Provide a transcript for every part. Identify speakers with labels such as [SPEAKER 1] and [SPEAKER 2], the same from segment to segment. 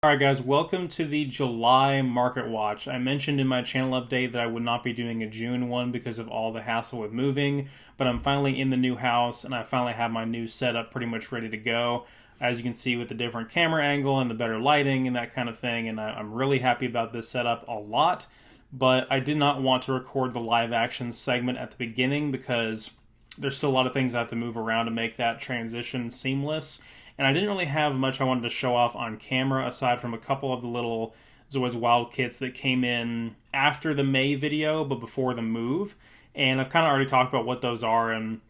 [SPEAKER 1] Alright guys, welcome to the July Market Watch. I mentioned in my channel update that I would not be doing a June one because of all the hassle with moving, but I'm finally in the new house and I finally have my new setup pretty much ready to go. As you can see with the different camera angle and the better lighting and that kind of thing, and I'm really happy about this setup a lot, but I did not want to record the live action segment at the beginning because there's still a lot of things I have to move around to make that transition seamless. And I didn't really have much I wanted to show off on camera aside from a couple of the little Zoids Wild kits that came in after the May video but before the move. And I've kind of already talked about what those are, and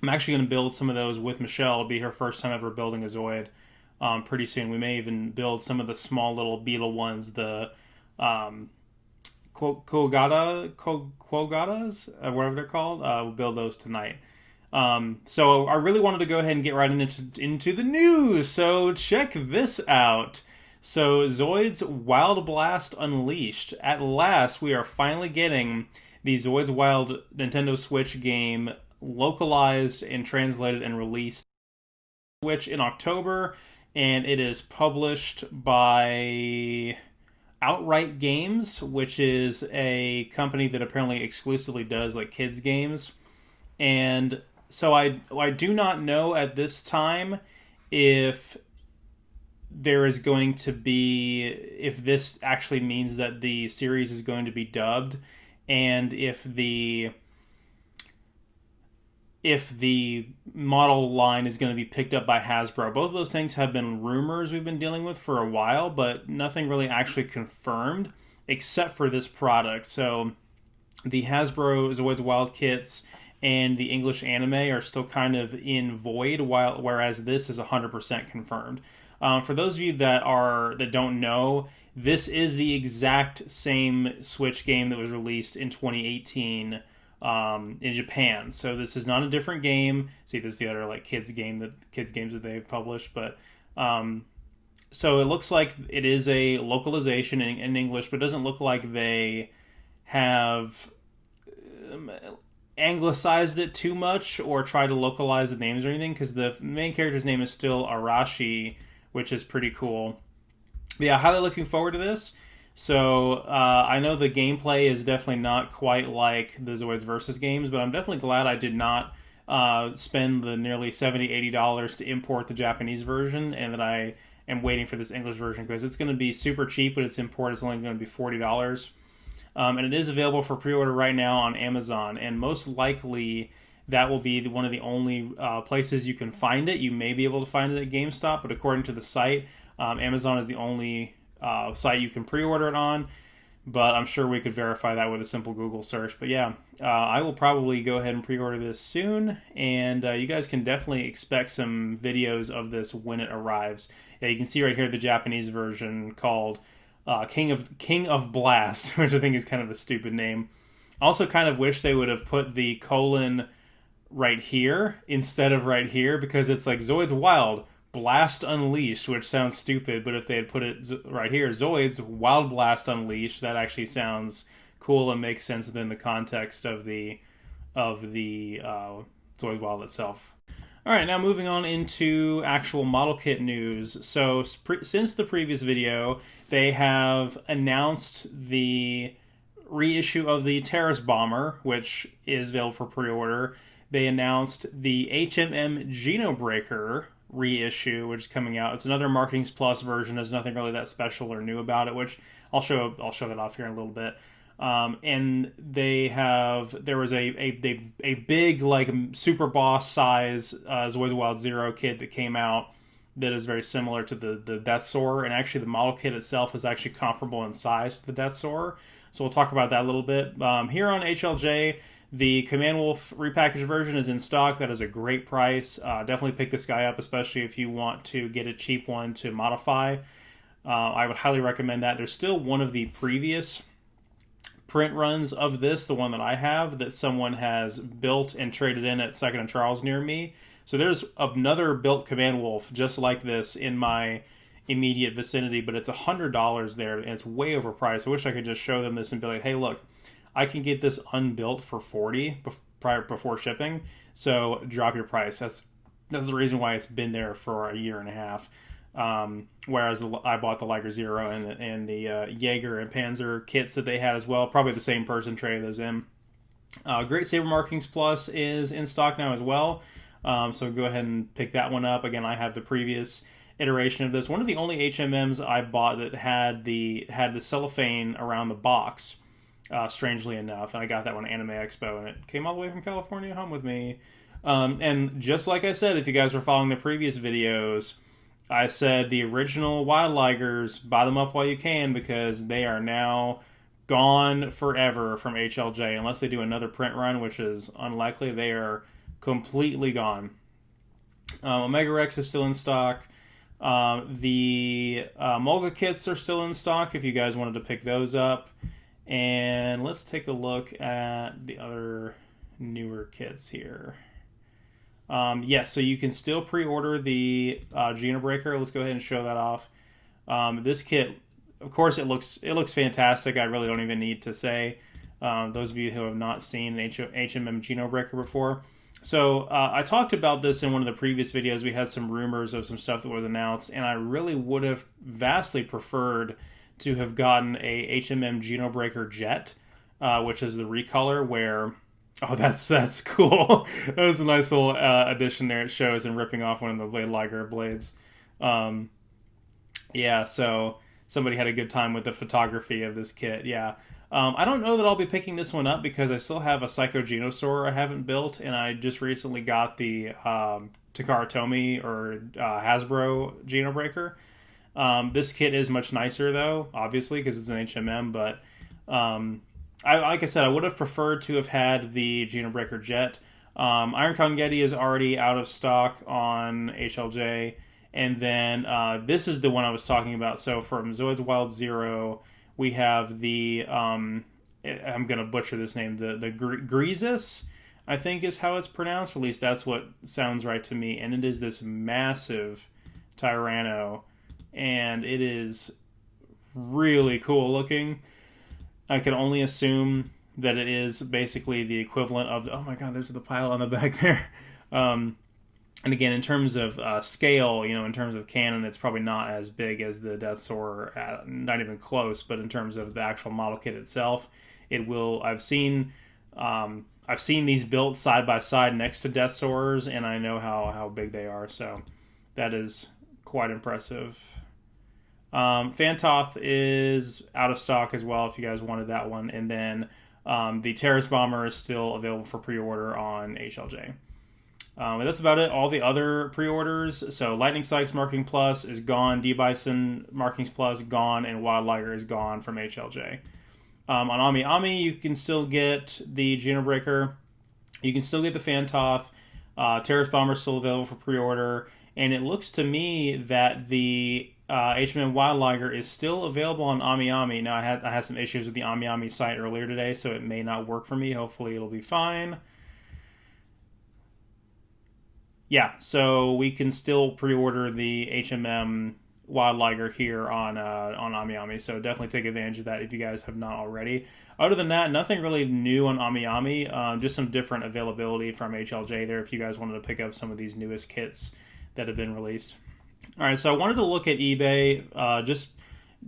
[SPEAKER 1] I'm actually going to build some of those with Michelle. It'll be her first time ever building a Zoid pretty soon. We may even build some of the small little beetle ones, the Quogatas, whatever they're called. We'll build those tonight. So I really wanted to go ahead and get right into the news. So check this out. So Zoids Wild Blast Unleashed. At last, we are finally getting the Zoids Wild Nintendo Switch game localized and translated and released on Switch in October, and it is published by Outright Games, which is a company that apparently exclusively does like kids games. And so I do not know at this time if there is going to be, if this actually means that the series is going to be dubbed, and if the model line is going to be picked up by Hasbro. Both of those things have been rumors we've been dealing with for a while, but nothing really actually confirmed except for this product. So the Hasbro Zoids Wild kits and the English anime are still kind of in void, whereas this is 100% confirmed. For those of you that don't know, this is the exact same Switch game that was released in 2018 in Japan. So this is not a different game. See, this is the other like kids games that they've published, but so it looks like it is a localization in English, but it doesn't look like they have anglicized it too much or tried to localize the names or anything, because the main character's name is still Arashi, which is pretty cool. But yeah, highly looking forward to this. So I know the gameplay is definitely not quite like the Zoids Versus games, but I'm definitely glad I did not spend the nearly $70-$80 to import the Japanese version, and that I am waiting for this English version, because it's going to be super cheap when it's imported. It's only going to be $40. And it is available for pre-order right now on Amazon, and most likely that will be one of the only places you can find it. You may be able to find it at GameStop, but according to the site, Amazon is the only site you can pre-order it on. But I'm sure we could verify that with a simple Google search. But yeah, I will probably go ahead and pre-order this soon, and you guys can definitely expect some videos of this when it arrives. Yeah, you can see right here the Japanese version called King of Blast, which I think is kind of a stupid name. Also kind of wish they would have put the colon right here instead of right here, because it's like Zoids Wild Blast Unleashed, which sounds stupid, but if they had put it right here, Zoids Wild Blast Unleashed, that actually sounds cool and makes sense within the context of the Zoids Wild itself. All right, now moving on into actual model kit news. So since the previous video, they have announced the reissue of the Pteras bomber, which is available for pre-order. They announced the HMM Geno breaker reissue, which is coming out. It's another Markings Plus version. There's nothing really that special or new about it, which I'll show that off here in a little bit. And there was a big like super boss size Zoids Wild Zero kit that came out that is very similar to the Death Soarer, and actually the model kit itself is actually comparable in size to the Death Soarer. So we'll talk about that a little bit. Here on HLJ, the Command Wolf repackaged version is in stock. That is a great price. Definitely pick this guy up, especially if you want to get a cheap one to modify. I would highly recommend that. There's still one of the previous print runs of this, the one that I have, that someone has built and traded in at Second and Charles near me. So there's another built Command Wolf just like this in my immediate vicinity, but it's $100 there, and it's way overpriced. I wish I could just show them this and be like, hey, look, I can get this unbuilt for $40 before shipping, so drop your price. That's the reason why it's been there for a year and a half. Whereas I bought the Liger Zero and the Jaeger and Panzer kits that they had as well. Probably the same person traded those in. Great Saber Markings Plus is in stock now as well. So go ahead and pick that one up. Again, I have the previous iteration of this. One of the only HMMs I bought that had the cellophane around the box, strangely enough. And I got that one at Anime Expo, and it came all the way from California home with me. And just like I said, if you guys were following the previous videos, I said the original Wild Ligers, buy them up while you can, because they are now gone forever from HLJ. Unless they do another print run, which is unlikely, they are completely gone. Omega Rex is still in stock. The Mulga kits are still in stock if you guys wanted to pick those up. And let's take a look at the other newer kits here. Yes, so you can still pre-order the Geno Breaker. Let's go ahead and show that off. This kit, of course, it looks fantastic. I really don't even need to say. Those of you who have not seen an HMM Geno Breaker before. So I talked about this in one of the previous videos. We had some rumors of some stuff that was announced, and I really would have vastly preferred to have gotten a HMM Geno Breaker Jet, which is the recolor where... Oh, that's cool. That's a nice little addition there. It shows him ripping off one of the Blade Liger blades. Yeah, so somebody had a good time with the photography of this kit. Yeah. I don't know that I'll be picking this one up because I still have a Psycho Genosaur I haven't built, and I just recently got the Takara Tomy or Hasbro Geno Breaker. This kit is much nicer, though, obviously, because it's an HMM, but... like I said, I would have preferred to have had the Geno Breaker Jet. Iron Kong Getty is already out of stock on HLJ. And then this is the one I was talking about. So from Zoids Wild Zero, we have the, I'm going to butcher this name, the Greasus, I think is how it's pronounced. Or at least that's what sounds right to me. And it is this massive Tyranno. And it is really cool looking. I can only assume that it is basically the equivalent of... Oh my god, there's the pile on the back there. And again, in terms of scale, in terms of cannon, it's probably not as big as the Deathsaur, not even close, but in terms of the actual model kit itself, it will... I've seen these built side by side next to Deathsaurs, and I know how big they are, so that is quite impressive. Fantoth is out of stock as well if you guys wanted that one. And then the Pteras Bomber is still available for pre-order on HLJ. And that's about it. All the other pre-orders, so Lightning Sykes Marking Plus is gone, D-Bison Markings Plus gone, and Wild Liger is gone from HLJ. On Ami Ami, you can still get the Geno Breaker. You can still get the Fantoth. Pteras Bomber is still available for pre-order. And it looks to me that the HMM Wild Liger is still available on Ami Ami. Now, I had some issues with the Ami Ami site earlier today, so it may not work for me. Hopefully, it'll be fine. Yeah, so we can still pre-order the HMM Wild Liger here on Ami Ami, so definitely take advantage of that if you guys have not already. Other than that, nothing really new on Ami Ami, just some different availability from HLJ there if you guys wanted to pick up some of these newest kits that have been released. All right, so I wanted to look at eBay, just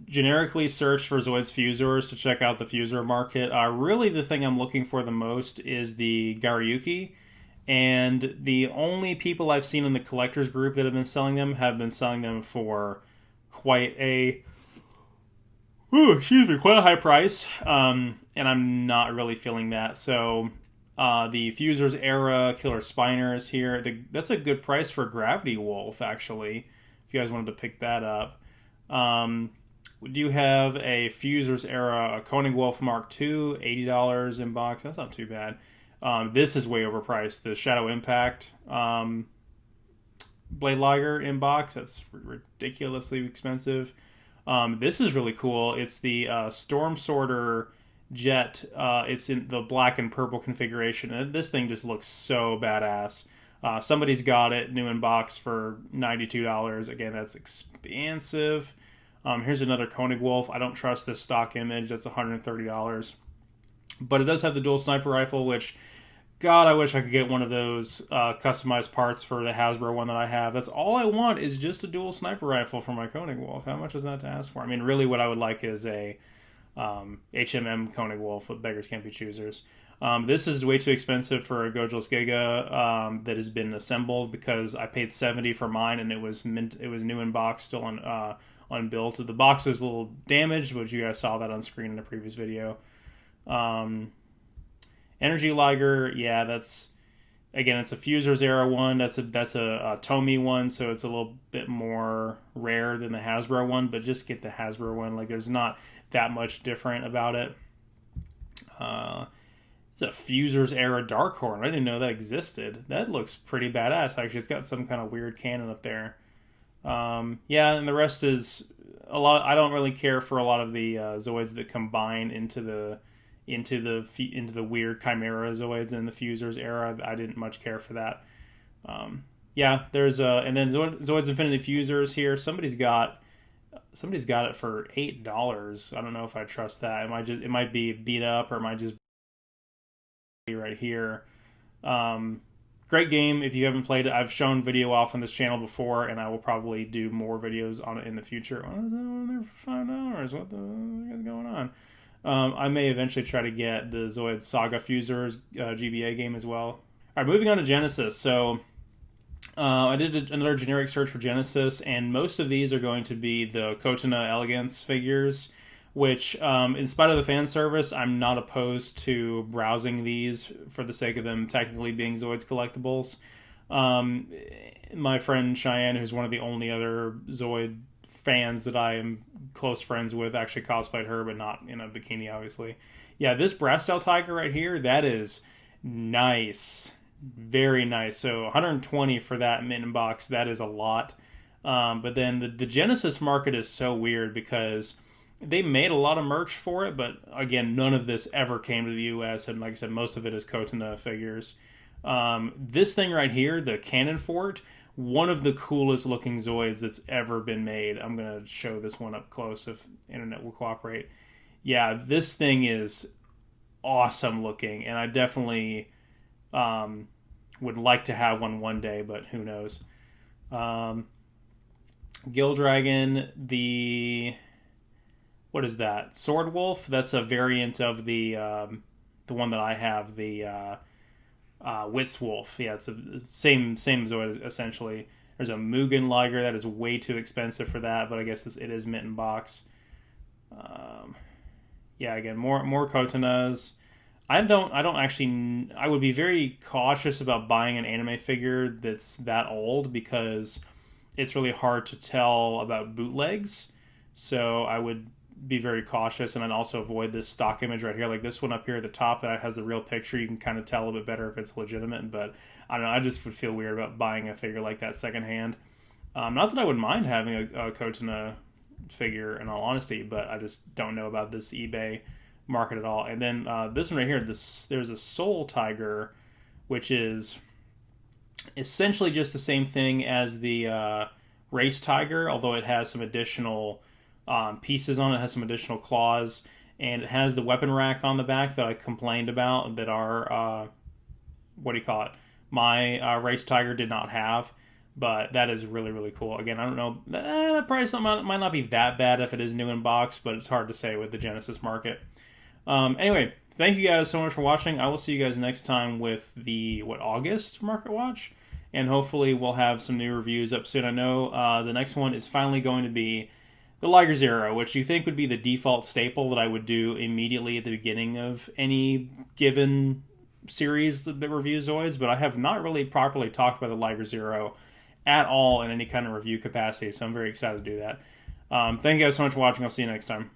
[SPEAKER 1] generically search for Zoids Fusors to check out the Fusor market. Really, the thing I'm looking for the most is the Garyuki, and the only people I've seen in the collectors group that have been selling them for quite a high price, and I'm not really feeling that. So the Fusors Era Killer Spiner is here. That's a good price for Gravity Wolf, actually, if you guys wanted to pick that up. We do have a Fusors Era Koenig Wolf Mark II, $80 in box. That's not too bad. This is way overpriced. The Shadow Impact Blade Liger in box, that's ridiculously expensive. This is really cool. It's the Storm Sorter Jet. It's in the black and purple configuration. And this thing just looks so badass. Somebody's got it new in box for $92. Again, that's expensive. Here's another Koenig Wolf. I don't trust this stock image. That's $130. But it does have the dual sniper rifle, which God, I wish I could get one of those customized parts for the Hasbro one that I have. That's all I want is just a dual sniper rifle for my Koenig Wolf. How much is that to ask for? I mean, really what I would like is a HMM Koenig Wolf with Beggars Can't Be Choosers. This is way too expensive for a Gojos Giga that has been assembled because I paid $70 for mine and it was new in box, still unbuilt. The box was a little damaged, but you guys saw that on screen in the previous video. Energy Liger, yeah, that's again, it's a Fusers era one. That's a Tomy one, so it's a little bit more rare than the Hasbro one. But just get the Hasbro one. Like, there's not that much different about it. It's a Fusers era Darkhorn. I didn't know that existed. That looks pretty badass. Actually, it's got some kind of weird cannon up there. Yeah, and the rest is a lot. I don't really care for a lot of the Zoids that combine into the weird Chimera Zoids in the Fusers era. I didn't much care for that. Yeah, there's and then Zoids Infinity Fusers here. Somebody's got it for $8. I don't know if I trust that. It might be beat up, or it might just be right here. Great game if you haven't played it. I've shown video off on this channel before, and I will probably do more videos on it in the future. Oh, is that one there for $5? What the heck is going on? I may eventually try to get the Zoids Saga Fusers GBA game as well. All right, moving on to Genesis. So I did another generic search for Genesis, and most of these are going to be the Kotana Elegance figures, which, in spite of the fan service, I'm not opposed to browsing these for the sake of them technically being Zoids collectibles. My friend Cheyenne, who's one of the only other Zoid fans that I am close friends with, actually cosplayed her, but not in a bikini, obviously. Yeah, this Brastel Tiger right here, that is nice. Very nice. So $120 for that mitten box, that is a lot. But then the Genesis market is so weird because they made a lot of merch for it, but again, none of this ever came to the US, and like I said, most of it is Kotana figures. This thing right here, the Cannon Fort, one of the coolest looking Zoids that's ever been made. I'm going to show this one up close if internet will cooperate. Yeah, this thing is awesome looking, and I definitely would like to have one day, but who knows. Gill Dragon, what is that? Sword Wolf? That's a variant of the one that I have, the Witz Wolf. Yeah, it's the same Zoid essentially. There's a Mugen Liger that is way too expensive for that, but I guess it is mitten box. Yeah, again, more Kotanas. I would be very cautious about buying an anime figure that's that old because it's really hard to tell about bootlegs. So I would be very cautious, and I'd also avoid this stock image right here, like this one up here at the top that has the real picture. You can kind of tell a little bit better if it's legitimate, but I don't know, I just would feel weird about buying a figure like that secondhand. Not that I would mind having a Kotana figure, in all honesty, but I just don't know about this eBay market at all. And then this one right here, there's a Soul Tiger, which is essentially just the same thing as the Race Tiger, although it has some additional pieces on it. It has some additional claws, and it has the weapon rack on the back that I complained about that our my Race Tiger did not have, but that is really, really cool. Again, I don't know, the price might not be that bad if it is new in box, but it's hard to say with the Genesis market. Anyway, thank you guys so much for watching. I will see you guys next time with the August Market Watch, and hopefully we'll have some new reviews up soon. I know the next one is finally going to be the Liger Zero, which you think would be the default staple that I would do immediately at the beginning of any given series that reviews Zoids, but I have not really properly talked about the Liger Zero at all in any kind of review capacity, so I'm very excited to do that. Thank you guys so much for watching. I'll see you next time.